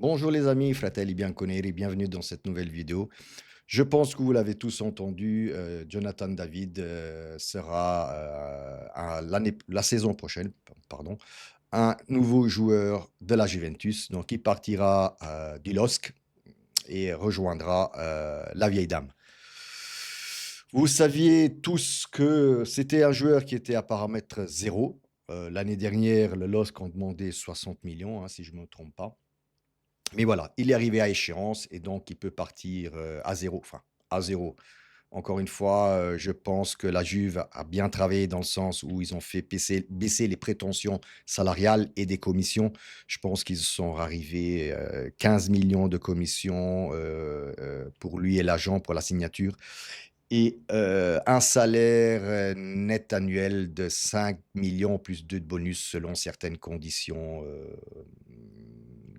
Bonjour les amis, Fratelli Bianconeri, bienvenue dans cette nouvelle vidéo. Je pense que vous l'avez tous entendu, Jonathan David sera la saison prochaine, pardon, un nouveau joueur de la Juventus. Donc il partira du LOSC et rejoindra la vieille dame. Vous saviez tous que c'était un joueur qui était à paramètre zéro. L'année dernière, le LOSC en demandait 60 millions, hein, si je ne me trompe pas. Mais voilà, il est arrivé à échéance et donc il peut partir, à zéro. Enfin, à zéro. Encore une fois, je pense que la Juve a bien travaillé dans le sens où ils ont fait baisser les prétentions salariales et des commissions. Je pense qu'ils sont arrivés, 15 millions de commissions, pour lui et l'agent pour la signature et un salaire, net annuel de 5 millions plus 2 de bonus selon certaines conditions,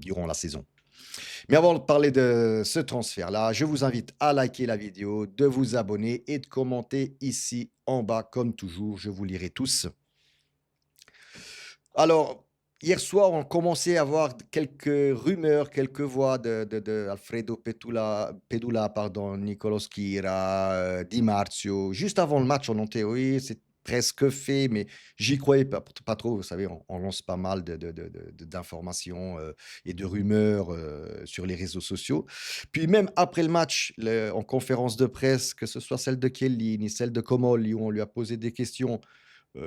durant la saison. Mais avant de parler de ce transfert-là, je vous invite à liker la vidéo, de vous abonner et de commenter ici en bas comme toujours, je vous lirai tous. Alors, hier soir, on commençait à avoir quelques rumeurs, quelques voix de Alfredo Pedula, pardon, Nicolo Schira, Di Marzio. Juste avant le match, on entendait: «Oui, c'est presque fait», mais j'y croyais pas trop. Vous savez, on lance pas mal d'informations, et de rumeurs, sur les réseaux sociaux. Puis même après le match, en conférence de presse, que ce soit celle de Chiellini, celle de Comolli, où on lui a posé des questions.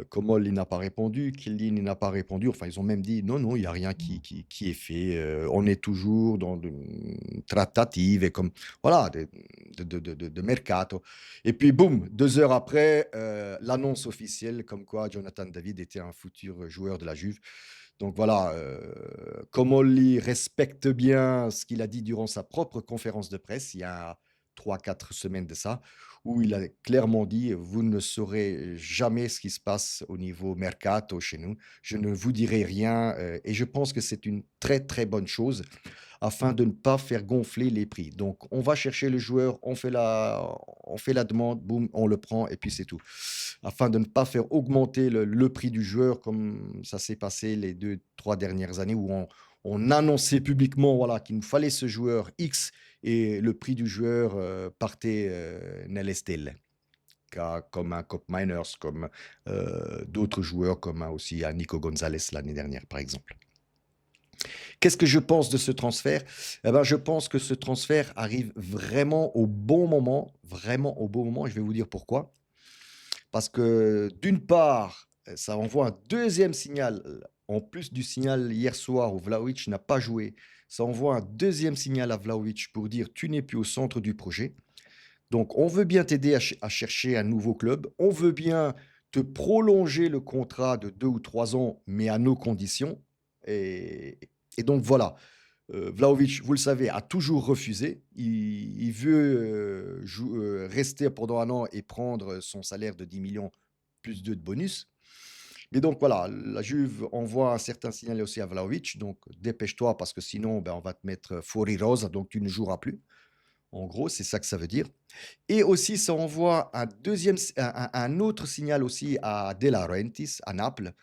Comol, il n'a pas répondu, Chiellini n'a pas répondu. Enfin, ils ont même dit: «Non, non, il y a rien qui est fait, on est toujours dans de trattative et comme» voilà, de mercato et puis boum, 2 heures après, l'annonce officielle comme quoi Jonathan David était un futur joueur de la Juve. Donc voilà, Comolli respecte bien ce qu'il a dit durant sa propre conférence de presse, il y a 3 4 semaines de ça, où il a clairement dit: «Vous ne saurez jamais ce qui se passe au niveau mercato chez nous. Je ne vous dirai rien», et je pense que c'est une très, très bonne chose afin de ne pas faire gonfler les prix. Donc on va chercher le joueur, on fait la demande, boum, on le prend et puis c'est tout. Afin de ne pas faire augmenter le prix du joueur comme ça s'est passé les 2 3 dernières années où on annonçait publiquement, voilà, qu'il nous fallait ce joueur X et le prix du joueur, partait, nelle stelle. Comme un Cop Miners, comme, d'autres joueurs, comme aussi un Nico Gonzalez l'année dernière, par exemple. Qu'est-ce que je pense de ce transfert? Eh ben, je pense que ce transfert arrive vraiment au bon moment, vraiment au bon moment et je vais vous dire pourquoi. Parce que d'une part, ça envoie un deuxième signal, en plus du signal hier soir où Vlahovic n'a pas joué, ça envoie un deuxième signal à Vlahovic pour dire: «Tu n'es plus au centre du projet». Donc on veut bien t'aider à chercher un nouveau club, on veut bien te prolonger le contrat de 2 ou 3 ans, mais à nos conditions et et donc voilà. Vlahovic, vous le savez, a toujours refusé. Il veut, rester pendant 1 an et prendre son salaire de 10 millions plus 2 de bonus. Mais donc voilà, la Juve envoie un certain signal aussi à Vlahovic, donc dépêche-toi parce que sinon, ben, on va te mettre fuori rosa, donc tu ne joueras plus. En gros, c'est ça que ça veut dire. Et aussi, ça envoie un deuxième, un autre signal aussi à De Laurentiis, à Naples,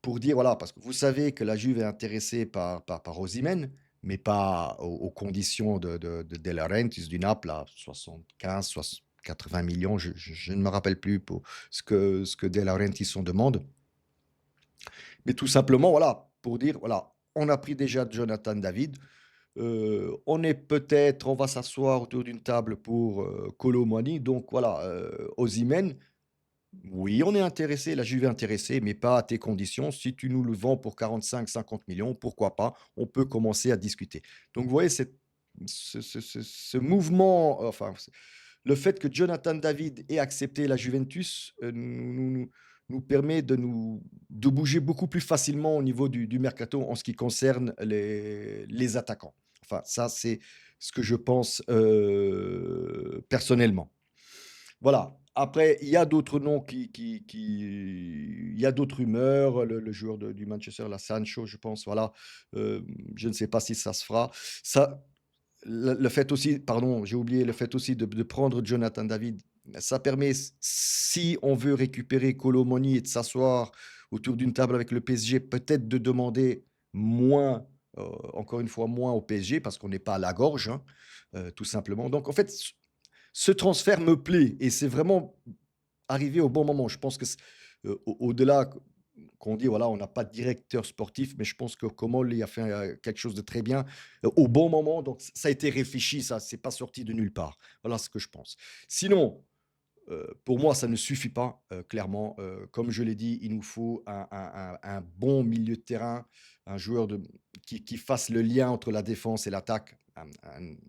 pour dire, voilà, parce que vous savez que la Juve est intéressée par Osimhen, mais pas aux conditions de Laurentiis, du Naples, à 75, 80 millions, je ne me rappelle plus pour ce que De Laurentiis en demande. Mais tout simplement, voilà, pour dire, voilà, on a pris déjà Jonathan David. On va s'asseoir autour d'une table pour, Kolo Muani. Donc voilà, Osimhen, oui, on est intéressé, la Juve est intéressée, mais pas à tes conditions. Si tu nous le vends pour 45-50 millions, pourquoi pas? On peut commencer à discuter. Donc vous voyez ce mouvement, enfin, le fait que Jonathan David ait accepté la Juventus, nous permet de bouger beaucoup plus facilement au niveau du mercato en ce qui concerne les attaquants. Enfin, ça, c'est ce que je pense, personnellement. Voilà. Après, il y a d'autres noms il y a d'autres rumeurs, le joueur du Manchester, là, Sancho, je pense, voilà. Je ne sais pas si ça se fera. Ça le fait aussi pardon, j'ai oublié, le fait aussi de prendre Jonathan David, ça permet, si on veut récupérer Kolo Muani et de s'asseoir autour d'une table avec le PSG, peut-être de demander moins, encore une fois moins au PSG parce qu'on n'est pas à la gorge, hein, tout simplement. Donc en fait, ce transfert me plaît et c'est vraiment arrivé au bon moment. Je pense que au-delà qu'on dit, voilà, on n'a pas de directeur sportif, mais je pense que Komol il a fait quelque chose de très bien au bon moment. Donc ça a été réfléchi, ça, c'est pas sorti de nulle part. Voilà ce que je pense. Sinon, pour moi, ça ne suffit pas, clairement. Comme je l'ai dit, il nous faut un bon milieu de terrain, un joueur qui fasse le lien entre la défense et l'attaque,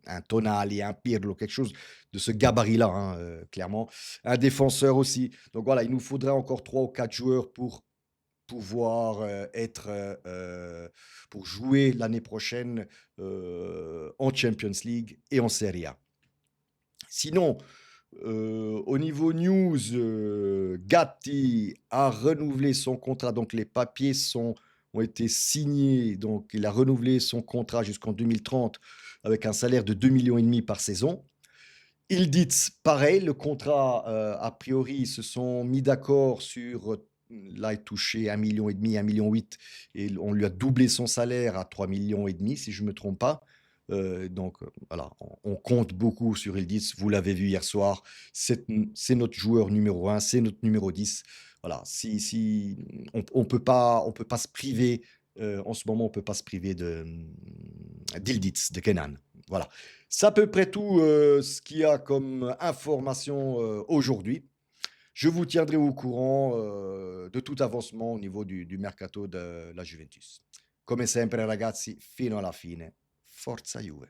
un Tonali, un Pirlo, quelque chose de ce gabarit-là, hein, clairement. Un défenseur aussi. Donc voilà, il nous faudrait encore 3 ou 4 joueurs pour pouvoir pour jouer l'année prochaine en Champions League et en Serie A. Sinon, au niveau news, Gatti a renouvelé son contrat, donc les papiers ont été signés, donc il a renouvelé son contrat jusqu'en 2030 avec un salaire de 2,5 millions par saison. Ildiz, pareil, le contrat, a priori, ils se sont mis d'accord sur, là, il touchait 1,5 million, 1,8 million et on lui a doublé son salaire à 3,5 millions si je ne me trompe pas. Donc, voilà, on compte beaucoup sur Ildiz. Vous l'avez vu hier soir, c'est notre joueur numéro un, c'est notre numéro 10. Voilà, si on peut pas se priver, en ce moment, on peut pas se priver d'Ildiz, de Kenan. Voilà. C'est à peu près tout, ce qu'il y a comme information, aujourd'hui. Je vous tiendrai au courant, de tout avancement au niveau du mercato de la Juventus. Come sempre ragazzi, fino alla fine, forza Juve.